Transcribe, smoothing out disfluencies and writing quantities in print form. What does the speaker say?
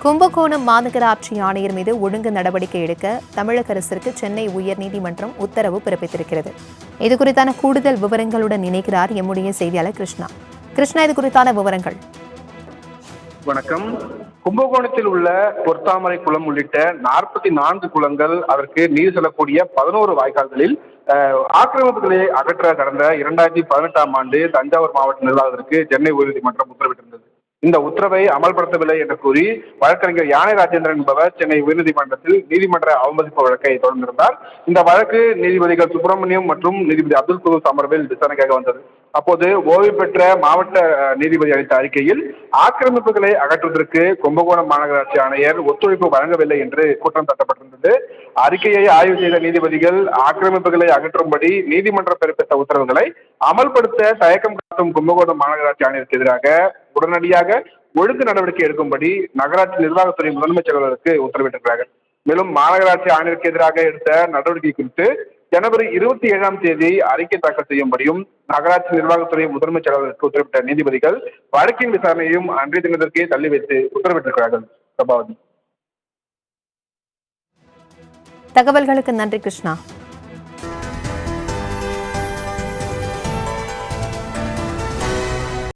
கும்பகோணம் மாநகராட்சி ஆணையர் மீது ஒழுங்கு நடவடிக்கை எடுக்க தமிழக அரசிற்கு சென்னை உயர்நீதிமன்றம் உத்தரவு பிறப்பித்திருக்கிறது. இதுகுறித்தான கூடுதல் விவரங்களுடன் இணைக்கிறார் எம்முடைய செய்தியாளர் கிருஷ்ணா. இது குறித்தான விவரங்கள். வணக்கம். கும்பகோணத்தில் உள்ள பொற்தாமரை குளம் உள்ளிட்ட 44 குளங்கள், அதற்கு நீர் செல்லக்கூடிய 11 வாய்க்கால்களில் ஆக்கிரமிப்புகளை அகற்ற கடந்த 2018ஆம் ஆண்டு தஞ்சாவூர் மாவட்ட நிர்வாகத்திற்கு சென்னை உயர்நீதிமன்றம் உத்தரவிட்டிருந்தது. இந்த உத்தரவை அமல்படுத்தவில்லை என்று கூறி வழக்கறிஞர் யானை ராஜேந்திரன் என்பவர் சென்னை உயர்நீதிமன்றத்தில் நீதிமன்ற அவமதிப்பு வழக்கை தொடர்ந்திருந்தார். இந்த வழக்கு நீதிபதிகள் சுப்பிரமணியம் மற்றும் நீதிபதி அப்துல் குதூஸ் அமர்வில் விசாரணைக்காக வந்தது. அப்போது ஓய்வு பெற்ற மாவட்ட நீதிபதி அளித்த அறிக்கையில் ஆக்கிரமிப்புகளை அகற்றுவதற்கு கும்பகோணம் மாநகராட்சி ஆணையர் ஒத்துழைப்பு வழங்கவில்லை என்று குற்றம் சாட்டப்பட்டிருந்தது. அறிக்கையை ஆய்வு செய்த நீதிபதிகள் ஆக்கிரமிப்புகளை அகற்றும்படி நீதிமன்றம் பிறப்பித்த உத்தரவுகளை அமல்படுத்த தயக்கம் காட்டும் கும்பகோணம் மாநகராட்சி ஆணையருக்கு எதிராக உடனடியாக ஒழுங்கு நடவடிக்கை எடுக்கும்படி நகராட்சி நிர்வாகத்துறை முதன்மைச் செயலாளருக்கு உத்தரவிட்டிருக்கிறார்கள். மேலும் மாநகராட்சி ஆணையருக்கு எதிராக எடுத்த நடவடிக்கை குறித்து ஜனவரி 27ஆம் தேதி அறிக்கை தாக்கல் செய்யும்படியும் நகராட்சி நிர்வாகத்துறை முதன்மைச் செயலாளருக்கு உத்தரவிட்ட நீதிபதிகள் வழக்கின் விசாரணையும் அன்றைய தினத்திற்கே தள்ளி வைத்து உத்தரவிட்டிருக்கிறார்கள். பிரபாவதி. தகவல்களுக்கு நன்றி கிருஷ்ணா.